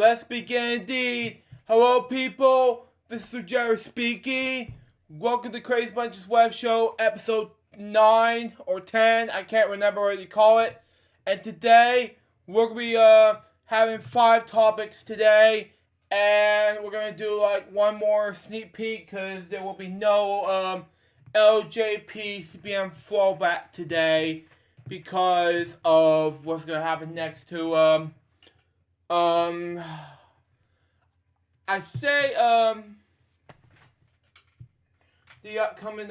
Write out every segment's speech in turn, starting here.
Let's begin indeed. Hello people, this is Jerry speaking. Welcome to TheCrazyBunch's WebShow, episode 9 or 10, I can't remember what you call it. And today, we're going to be having 5 topics today. And we're going to do like one more sneak peek because there will be no LJP CPM flowback today because of what's going to happen next to I say, the upcoming,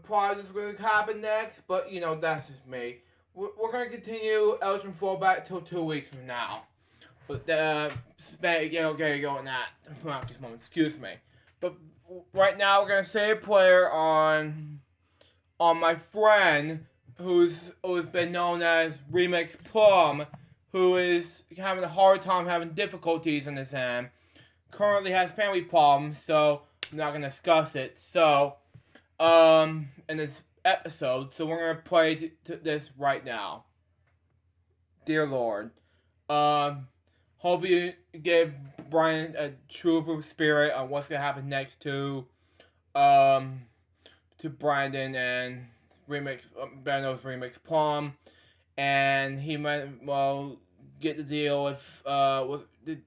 project's going to happen next, but, you know, that's just me. We're going to continue Elgin Fallback till 2 weeks from now. But, go on that. This moment, excuse me. But right now, we're going to say a prayer on my friend, who's been known as Remix Plum, who is having a hard time having difficulties in his end. Currently has family problems, so I'm not going to discuss it. So, in this episode, so we're going to play this right now. Dear Lord, hope you give Brian a true spirit on what's going to happen next to Brandon and Benno's Remix Plum, and he might, well, get to deal with the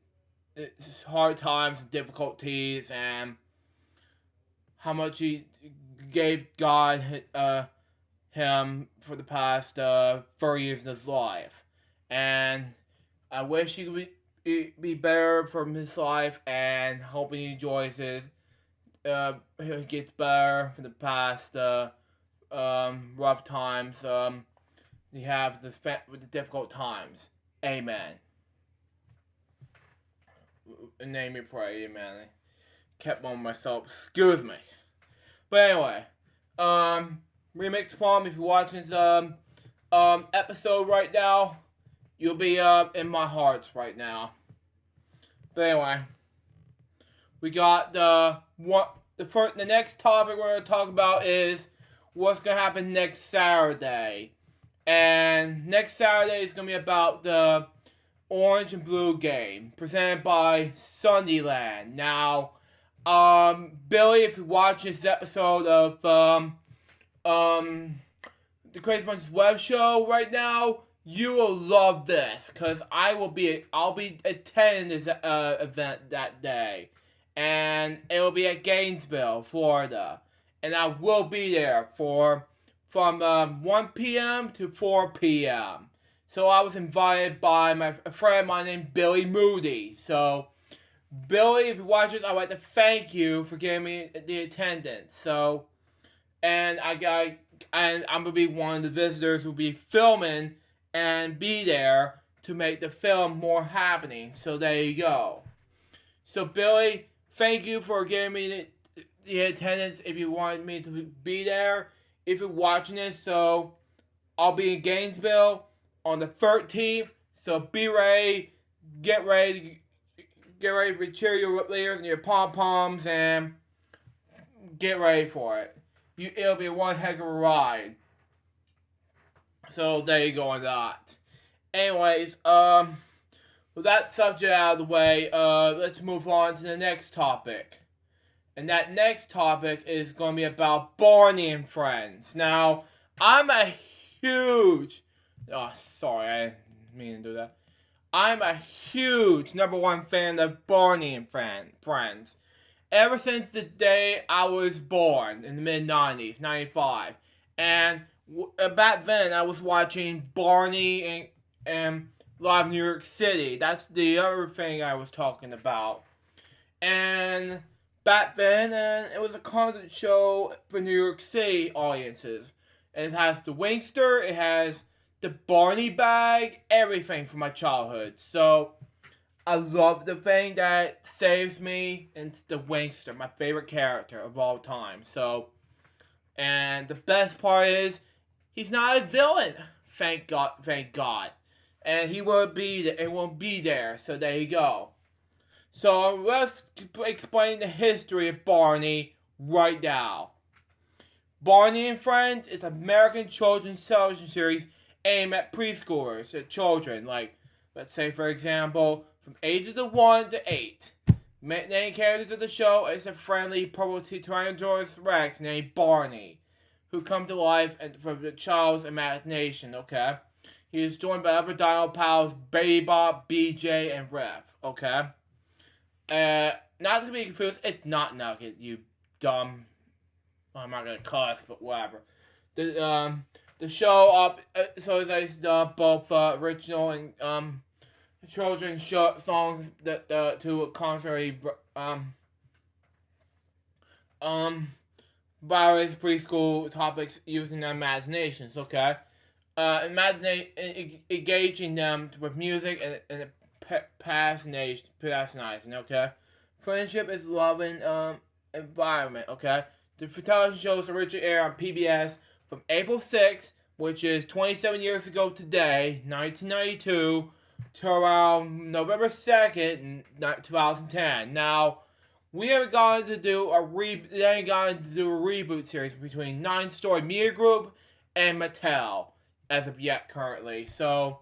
hard times and difficulties and how much he gave God him for the past 30 years in his life. And I wish he could be better from his life, and hoping he enjoys his he gets better from the past rough times he has with the difficult times. Amen. Name me pray, amen. I kept on myself, excuse me. But anyway, Remix Plum, if you're watching this episode right now, you'll be in my hearts right now. But anyway, we got the next topic we're going to talk about is what's going to happen next Saturday. And next Saturday is going to be about the Orange and Blue game, presented by Sunnyland. Now, Billy, if you watch this episode of TheCrazyBunch's web show right now, you will love this, because I'll be attending this event that day. And it will be at Gainesville, Florida. And I will be there from 1 p.m. to 4 p.m. So I was invited by a friend of mine named Billy Moody. So, Billy, if you watch this, I'd like to thank you for giving me the attendance. So, and I'm gonna be one of the visitors who'll be filming and be there to make the film more happening. So there you go. So Billy, thank you for giving me the attendance if you want me to be there. If you're watching this, so I'll be in Gainesville on the 13th. So be ready, get ready to cheer your players and your pom-poms and get ready for it. It'll be one heck of a ride. So there you go on that. Anyways, with that subject out of the way, let's move on to the next topic. And that next topic is going to be about Barney and Friends. Now, I'm a huge... Oh, sorry, I didn't mean to do that. I'm a huge #1 fan of Barney and Friends. Ever since the day I was born in the mid-90s, 95. And back then, I was watching Barney and Live New York City. That's the other thing I was talking about. And back then, it was a concert show for New York City audiences. And it has the Wingster, it has the Barney bag, everything from my childhood. So, I love the thing that saves me, and it's the Wingster, my favorite character of all time. So, and the best part is, he's not a villain, thank God. And he won't be there, so there you go. So let's explain the history of Barney right now. Barney and Friends is an American children's television series aimed at preschoolers, at children, like, let's say, for example, from ages of 1 to 8. Main characters of the show is a friendly purple Tyrannosaurus Rex named Barney, who come to life from the child's imagination, okay? He is joined by other dino pals, Bebop, BJ, and Rev, okay? Not to be confused, it's not Nugget, you dumb... Well, I'm not gonna cuss, but whatever. The show, so it's both original and, children's songs that to constantly various preschool topics using their imaginations. Okay, engaging them with music and passionizing. Okay, friendship is loving environment. Okay, the television shows originally aired on PBS from April 6th, which is 27 years ago today, 1992. To around November 2nd, 2010. Now, we haven't gotten to do a reboot series between 9 Story Media Group and Mattel as of yet currently. So,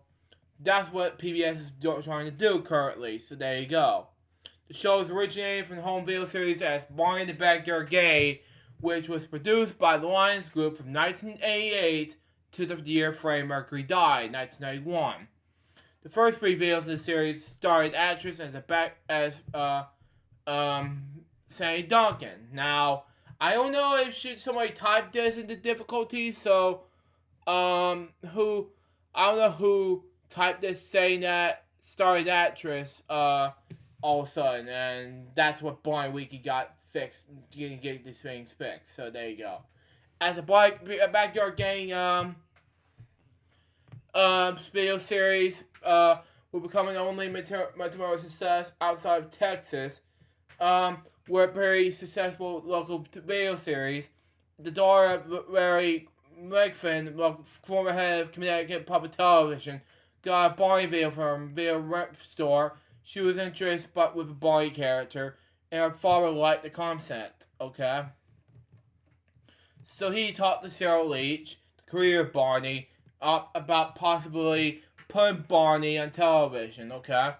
that's what PBS is trying to do currently. So, there you go. The show is originated from the home video series as Barney the Backyard Game, which was produced by the Lions Group from 1988 to the year Freddie Mercury died, 1991. The first 3 videos of the series starred actress as Sandy Duncan. Now, I don't know if somebody typed this into difficulties, so I don't know who typed this saying that starred actress all of a sudden, and that's what Barney Wiki got fixed, get these things fixed. So there you go. As a Backyard Gang video series will become an only material success outside of Texas. Were a very successful local video series. The daughter of Larry Megfin, former head of Connecticut Public Television, got a Barney video from a video rent store. She was interested but with a Barney character, and her father liked the concept, okay? So he talked to Cheryl Leach, the career of Barney, about possibly putting Barney on television, okay?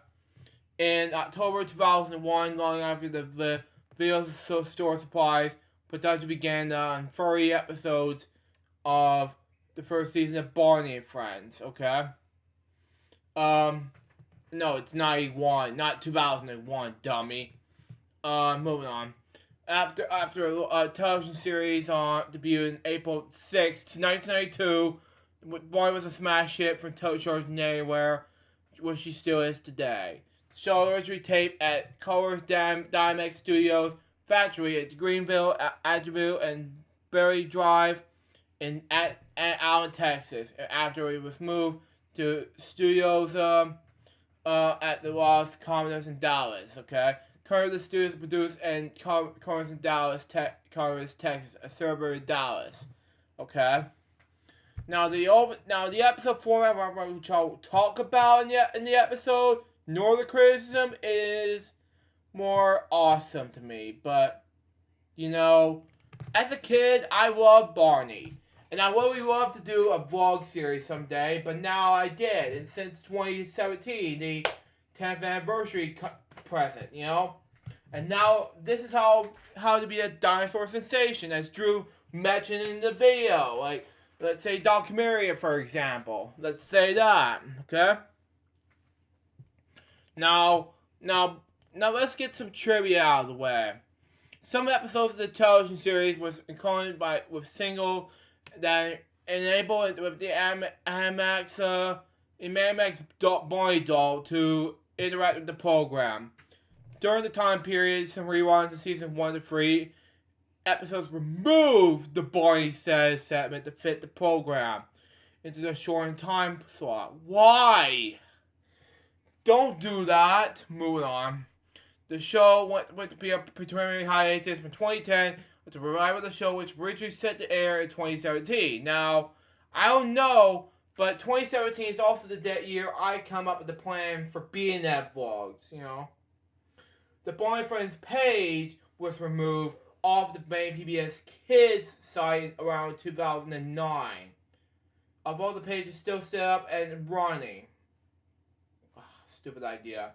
In October 2001, long after the video store supplies, production began on 30 episodes of the first season of Barney and Friends, okay? No, it's 91, not 2001, dummy. Moving on. After a television series debuted in April 6th, 1992, Barney was a smash hit from television anywhere, which she still is today. The show originally taped at Colors Dynamic Studios Factory at Greenville, Attribute, and Berry Drive in Allen, Texas. After it was moved to studios at the Los Commodores in Dallas. Okay, currently the studios produced in Commodores in Dallas, Texas, a suburb of Dallas. Okay. Now the episode format which I'll talk about in the episode, nor the criticism, is more awesome to me. But you know, as a kid, I loved Barney, and I really love to do a vlog series someday. But now I did, and since 2017, the 10th anniversary present, you know, and now this is how to be a dinosaur sensation, as Drew mentioned in the video, like. Let's say documentary, for example. Let's say that, okay? Now let's get some trivia out of the way. Some episodes of the television series was included with single that enabled with the Animax Barney doll to interact with the program. During the time period, some reruns of season 1 to 3 episodes removed the Barney Says segment to fit the program into the shortened time slot. Why? Don't do that. Moving on. The show went to be a paternity hiatus from 2010 with the revival of the show, which originally set to air in 2017. Now, I don't know, but 2017 is also the year I come up with the plan for BNF vlogs, you know. The Barney Friends page was removed off the main PBS Kids site around 2009. of all the pages still set up and running. Ugh, stupid idea.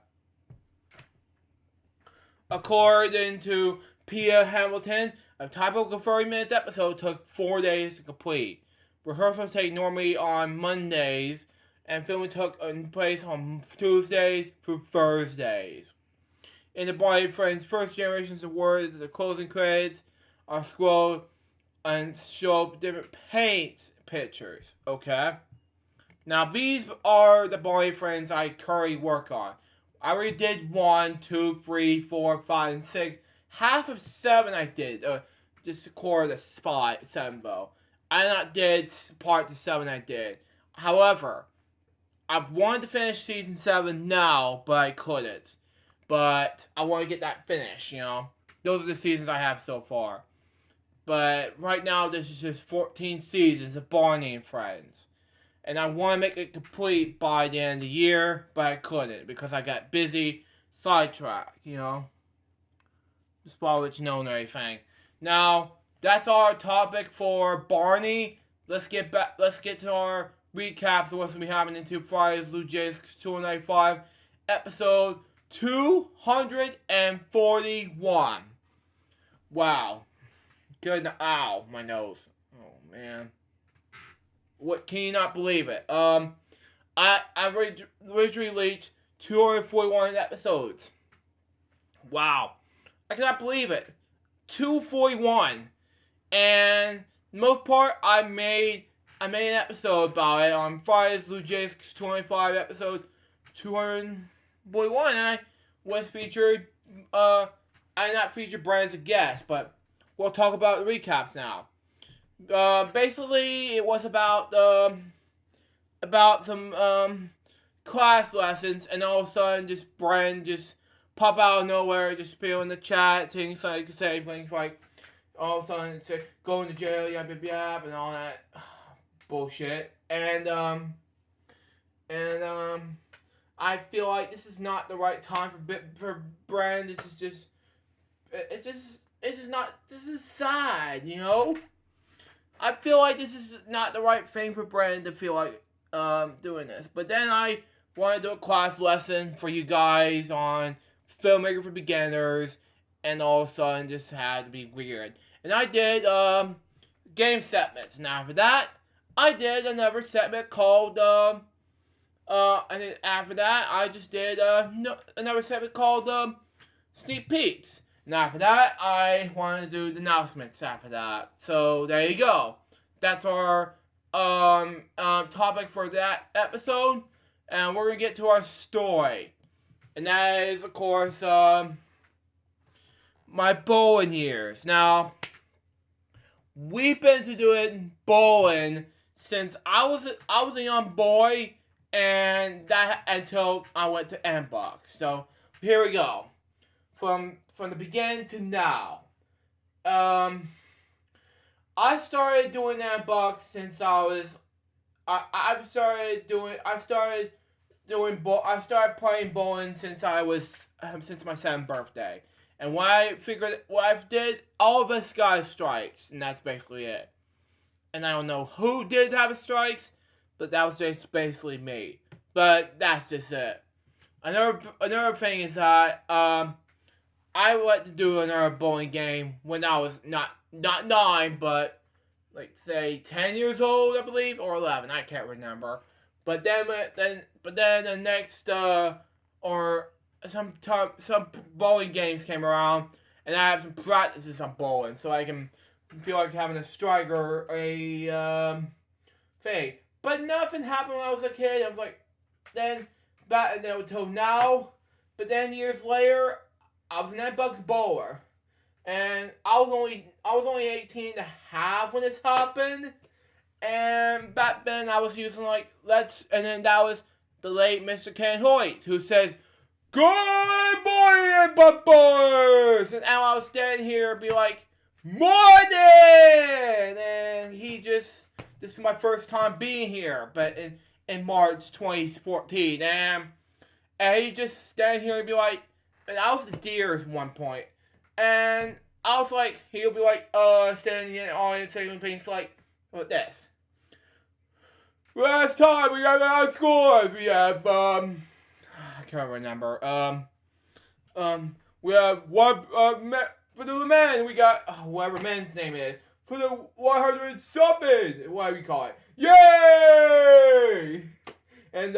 According to Pia Hamilton, a typical 30-minute episode took 4 days to complete. Rehearsals take normally on Mondays, and filming took place on Tuesdays through Thursdays. In the Barney Friends First Generation's Awards, the closing credits are scrolled and show different paint pictures, okay? Now, these are the Barney Friends I currently work on. I already did 1, 2, 3, 4, 5, and 6. Half of 7 I did. Just a quarter of the spot, 7 though. I not did part of 7 I did. However, I wanted to finish season 7 now, but I couldn't. But I want to get that finished, you know. Those are the seasons I have so far. But right now, this is just 14 seasons of Barney and Friends. And I want to make it complete by the end of the year, but I couldn't because I got busy, sidetracked, you know. Just probably let you know and everything. Now, that's our topic for Barney. Let's get to our recaps of what's going to be happening into Friday's Blue Jays 295, episode 241. Wow. Good. Ow, my nose. Oh, man. What, can you not believe it? I originally reached 241 episodes. Wow. I cannot believe it. 241. And the most part, I made an episode about it on Friday's Blue Jays 25 episode 241. And I was featured, I not featured Brand as a guest, but we'll talk about the recaps now. Basically, it was about some class lessons, and all of a sudden, just Bren just pop out of nowhere, just appear in the chat, things like all of a sudden say going to jail, yap yap yap, and all that bullshit. And I feel like this is not the right time for Bren. This is sad, you know. I feel like this is not the right thing for Brandon to feel like doing this. But then I want to do a class lesson for you guys on filmmaker for beginners, and all of a sudden just had to be weird. And I did game segments. And after that, I did another segment called and then after that, I just did another segment called sneak peeks. And after that, I wanted to do the announcements after that. So, there you go. That's our topic for that episode. And we're going to get to our story. And that is, of course, my bowling years. Now, we've been doing bowling since I was a young boy, and that until I went to N-Box. So, here we go. From the beginning to now. I started doing that box since I started playing bowling since my 7th birthday. And what I did, all of us got strikes, and that's basically it. And I don't know who did have strikes, but that was just basically me. But that's just it. Another thing is that I like to do another bowling game when I was not 9, but like say 10 years old, I believe, or 11. I can't remember. But then the next or some bowling games came around, and I have some practices on bowling, so I can feel like having a strike or a thing. But nothing happened when I was a kid. I was like, until now. But then years later, I was an N-Bucks bowler, and I was only 18 and a half when this happened, and back then I was using and then that was the late Mr. Ken Hoyt, who says, "Good morning, N-Bucks boys!" And I was standing here and be like, "Morning!" And this is my first time being here, but in March 2014, and he just stand here and be like, and I was the Deers at one point, and I was like, he'll be like, standing in the audience saying things like this. last time we got our scores. We have I can't remember. We have one for the men. We got whatever men's name is for the 100 something. What do we call it? Yay! And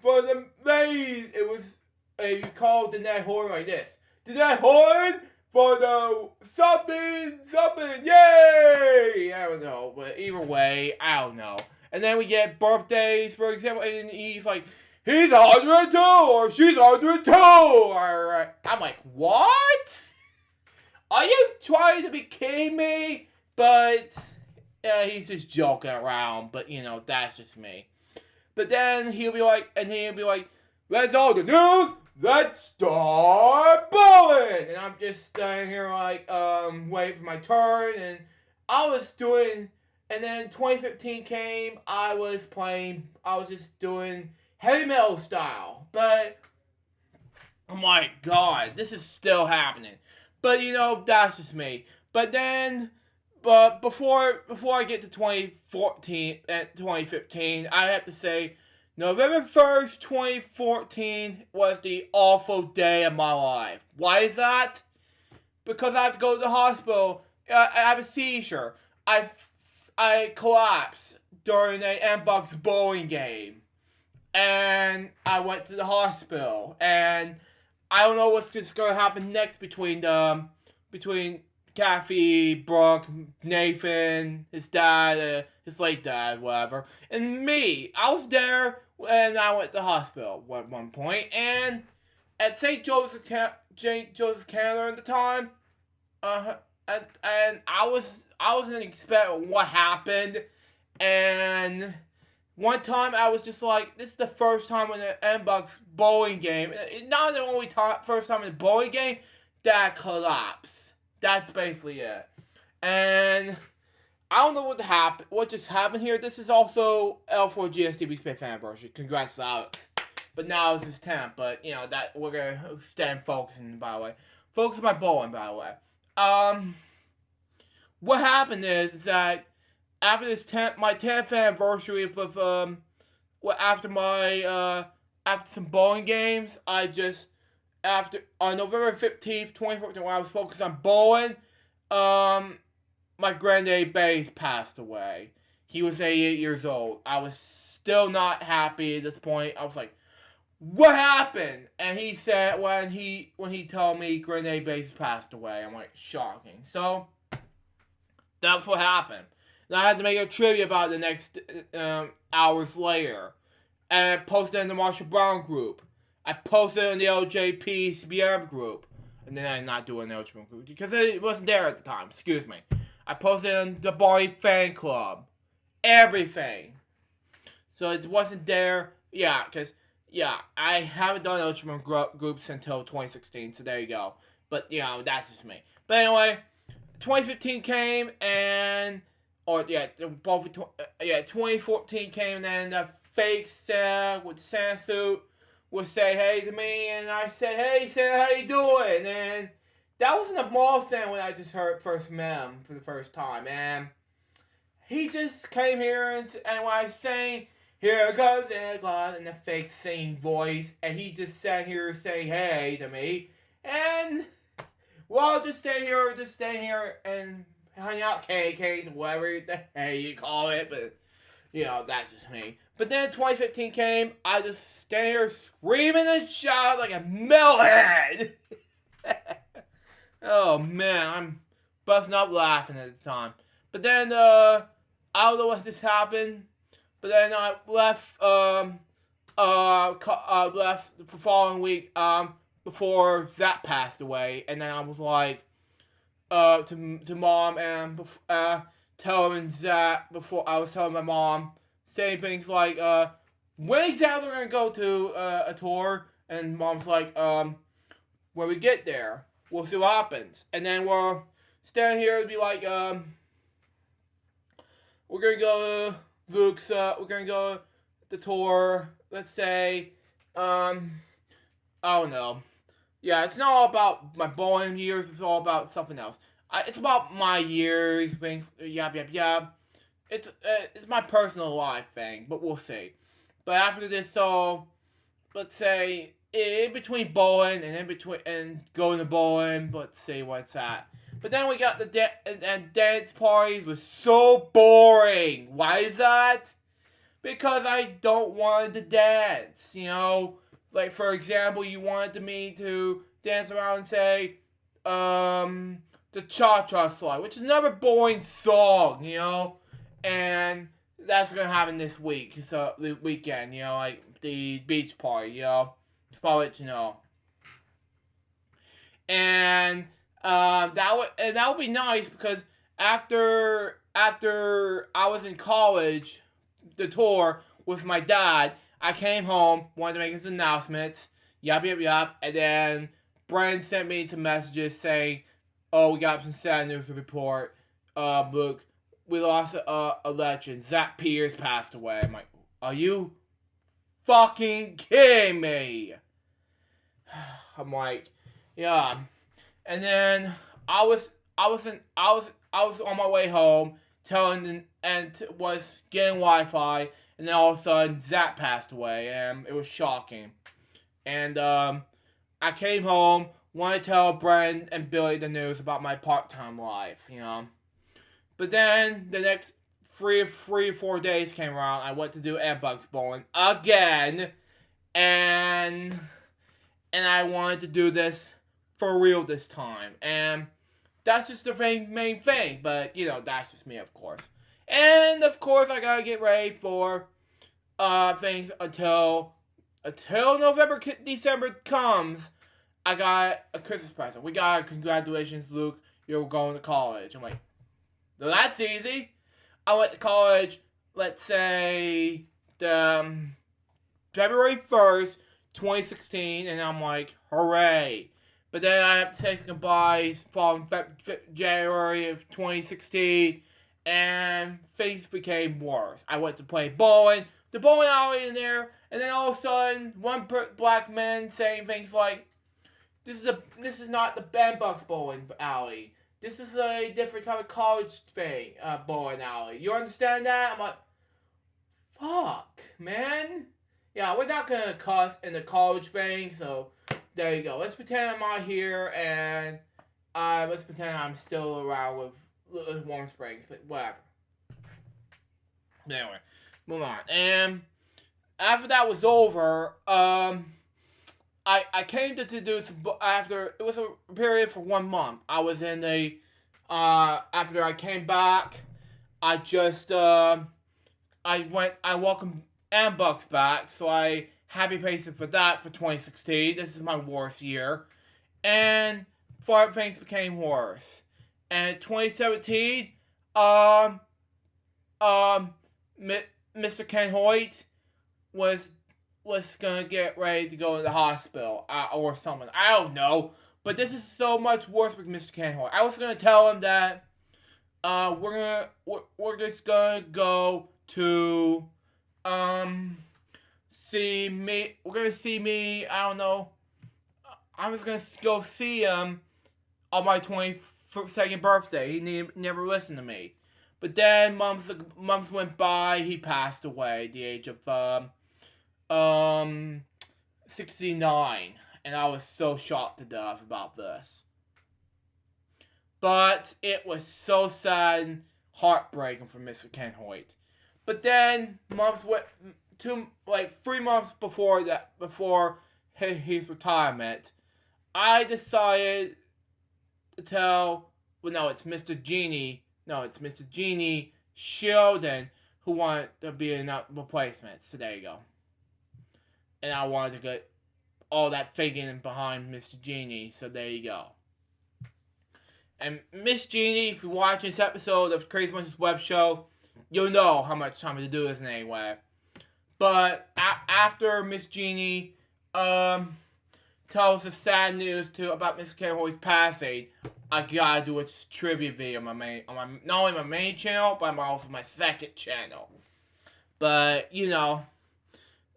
for the ladies, it was you call the net horn like this. The net horn for the something something. Yay! I don't know, but either way, I don't know. And then we get birthdays, for example, and he's like, he's 102 or she's 102. Alright. I'm like, what? Are you trying to be kidding me? But he's just joking around. But that's just me. But then he'll be like, that's all the news. Let's start bowling. And I'm just standing here like, waiting for my turn. And I was doing. And then 2015 came. I was just doing heavy metal style. But oh my god, this is still happening. But that's just me. But before I get to 2014 and 2015, I have to say November 1st, 2014 was the awful day of my life. Why is that? Because I have to go to the hospital. I have a seizure. I collapsed during a N-Bucks bowling game. And I went to the hospital. And I don't know what's just going to happen next between Kathy, Brooke, Nathan, his dad, his late dad, whatever, and me. I was there and I went to the hospital at one point, and at St. Joseph Canada at the time, and I wasn't expecting what happened, and one time I was just like, this is the first time in the N-Bucks bowling game, not the only first time in the bowling game, that collapsed. That's basically it. And I don't know what just happened here. This is also L4 GSTV Space anniversary. Congrats, Alex. But now it's his 10th. But that we're gonna stand focusing, by the way. Focus on my bowling, by the way. What happened is that after my 10th anniversary of after some bowling games, on November 15th, 2014, when I was focused on bowling, my granddaddy Bays passed away. He was 88 years old. I was still not happy at this point. I was like, what happened? And he said, when he told me granddaddy Bays passed away, I'm like, shocking. So, that's what happened. And I had to make a trivia about it the next hours later. And I posted in the Marshall Brown group. I posted in the LJP CBM group. And then I'm not doing the LJP group because it wasn't there at the time. Excuse me. I posted in the Barney fan club. Everything. So it wasn't there. Yeah, because, I haven't done LJP groups until 2016. So there you go. But, that's just me. But anyway, 2015 came and... 2014 came and then the fake Santa with the Santa suit would say hey to me, and I said, hey Santa, how you doing? And that was in the mall Santa when I just first met him for the first time, and he just came here and when I sang, here comes Santa Claus in the fake singing voice, and he just sat here saying hey to me, and well, just stay here and hang out, cakes, whatever the hell you call it, but that's just me. But then 2015 came, I just stand here screaming and shouting like a metalhead. Oh man, I'm busting up laughing at the time. But then I don't know what just happened. But then I left left the following week before Zach passed away, and then I was like to mom and telling Zach before I was telling my mom, saying things like when exactly we're gonna go to a tour, and mom's like when we get there we'll see what happens, and then we're standing here to be like we're gonna go Luke's we're gonna go the tour, let's say I don't know. Yeah, it's not all about my bowling years, it's all about something else. It's about my years, things, yab. it's my personal life thing, but we'll see. But after this, so let's say in between bowling and in between and going to bowling, let's see what's that. But then we got the and dance parties was so boring. Why is that? Because I don't want to dance. You know, like for example, you wanted me to dance around and say, the Cha Cha Slide, which is another boring song. You know, and that's gonna happen this week. So the weekend, you know, like the beach party. You know, just to let you know. And that would be nice because after I was in college, the tour with my dad, I came home, wanted to make his announcements, yup, and then Brian sent me some messages saying, "Oh, we got some sad news to report. Look, we lost a legend. Zach Pierce passed away." I'm like, "Are you fucking kidding me?" I'm like, yeah. And then I was on my way home, was getting Wi-Fi, and then all of a sudden Zach passed away, and it was shocking. And I came home, wanted to tell Brent and Billy the news about my part-time life, you know. But then the next three or 4 days came around. I went to do Bugs bowling again, and I wanted to do this for real this time. And that's just the main thing. But, you know, that's just me, of course. And, of course, I gotta get ready for things until December comes. I got a Christmas present. We got congratulations, Luke. You're going to college. I'm like, well, that's easy. I went to college, let's say, February 1st, 2016, and I'm like, hooray. But then I have to say goodbyes from January of 2016, and things became worse. I went to play bowling, the bowling alley in there, and then all of a sudden, one black man saying things like, this is not the Bucks bowling alley. This is a different kind of college thing, bowling alley. You understand that? I'm like, fuck, man. Yeah, we're not gonna cuss in the college thing, so there you go. Let's pretend I'm not here, and let's pretend I'm still around with Warm Springs, but whatever. Anyway, move on. And after that was over, I came to do some, after, it was a period for 1 month. I was in after I came back, I just, I welcomed Bucks back, so I happy pacing for that for 2016. This is my worst year. And things became worse. And 2017, Mr. Ken Hoyt was gonna get ready to go to the hospital or something. I don't know, but this is so much worse with Mr. Ken Hoyt. I was gonna tell him that we're just gonna go to see me. We're gonna see me. I don't know. I was gonna go see him on my 22nd birthday. He never listened to me. But then months went by. He passed away at the age of 69, and I was so shocked to death about this. But it was so sad and heartbreaking for Mr. Ken Hoyt. But then 3 months before his retirement, I decided to tell. Well, no, it's Mr. Genie. No, it's Mr. Genie Sheldon who wanted to be in replacement. So there you go. And I wanted to get all that thinking behind Mr. Genie. So there you go. And Miss Genie, if you watch this episode of TheCrazyBunch's web show, you'll know how much time to do this anyway. But after Miss Genie tells the sad news about Mr. Ken Hoyt's passing, I gotta do a tribute video on not only my main channel, but also my second channel. But you know,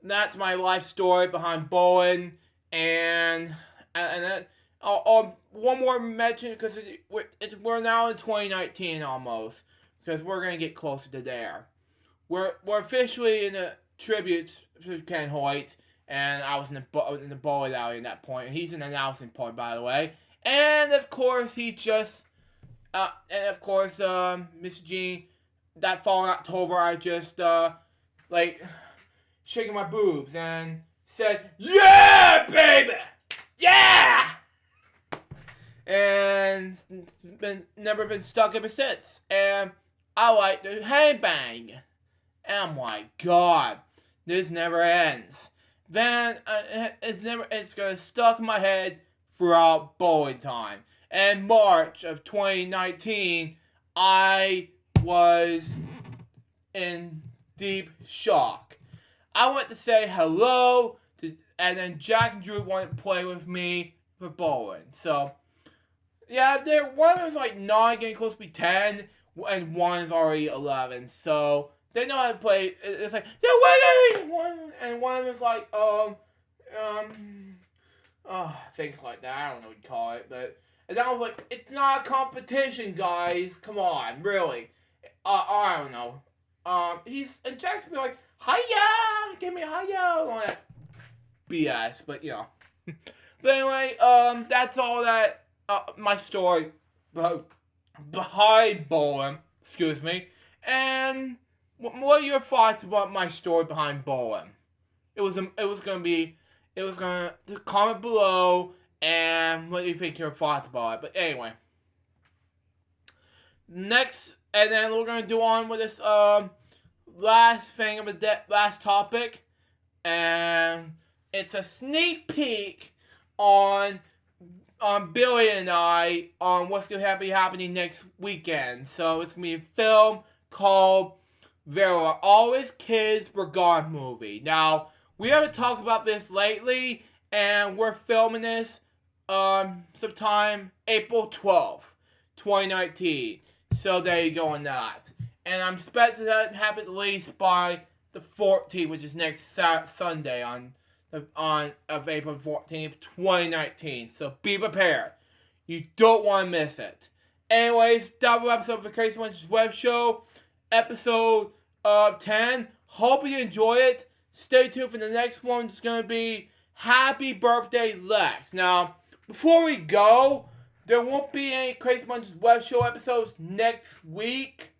that's my life story behind bowling, and one more mention because we're now in 2019 almost. because we're gonna get closer to there. We're officially in the tributes to Ken Hoyt, and I was in the bowling alley at that point. And he's an announcing point, by the way. And of course, Miss Jean, that following October, I just shaking my boobs and said, "Yeah, baby, yeah," and never been stuck ever since. And I like the bang. And oh my God, this never ends. Then it's gonna stuck in my head throughout bowling time. And March of 2019, I was in deep shock. I went to say hello and then Jack and Drew wanted to play with me for bowling. So yeah, one was like 9, getting close to be 10, and one is already 11. So they know how to play. It's like, they're winning! And one of them is like, things like that. I don't know what you call it. But, and I was like, it's not a competition, guys. Come on, really. I don't know. And Jack's be like, hiya! Give me a hiya! All that BS, but, you know. But anyway, that's all that, my story behind bowling. Excuse me. And what are your thoughts about my story behind bowling? It was gonna comment below and what do you think your thoughts about it. But anyway, next, and then we're gonna do on with this last thing of the last topic, and it's a sneak peek on Billy and I on what's gonna be happening next weekend. So it's gonna be a film called "There Are Always Kids Were Gone" movie. Now, we haven't talked about this lately, and we're filming this sometime April 12th, 2019. So there you go on that. And I'm expecting that to happen at least by the 14th, which is next Sunday of April 14th, 2019. So be prepared. You don't want to miss it. Anyways, that was episode of the TheCrazyBunch's web show, episode 10. Hope you enjoy it. Stay tuned for the next one. It's going to be Happy Birthday, Lex. Now, before we go, there won't be any TheCrazyBunch's web show episodes next week.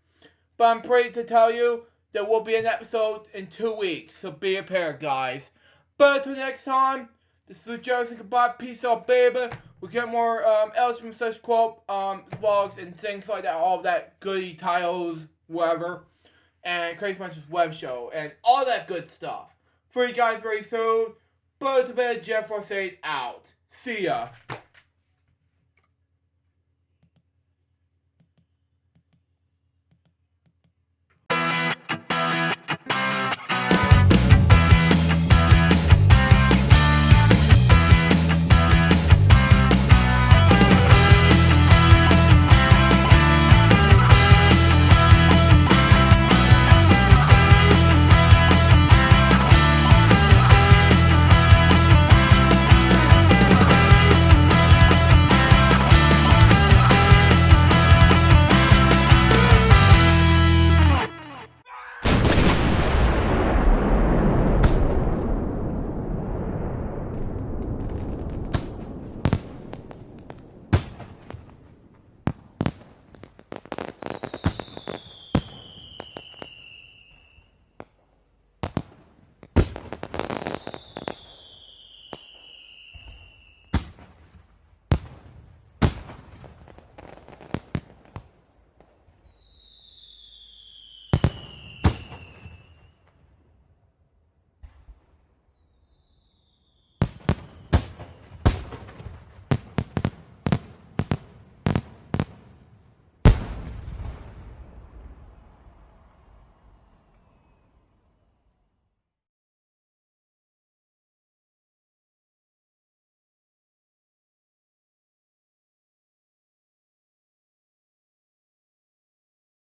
But I'm pretty to tell you, there will be an episode in 2 weeks. So be prepared, guys. But until next time, this is Joe saying goodbye. Peace out, baby. We'll get more else from such quote vlogs and things like that. All that goody titles, whatever. And TheCrazyBunch's web show. And all that good stuff. For you guys very soon. But to bed, Jeff Rosade out. See ya.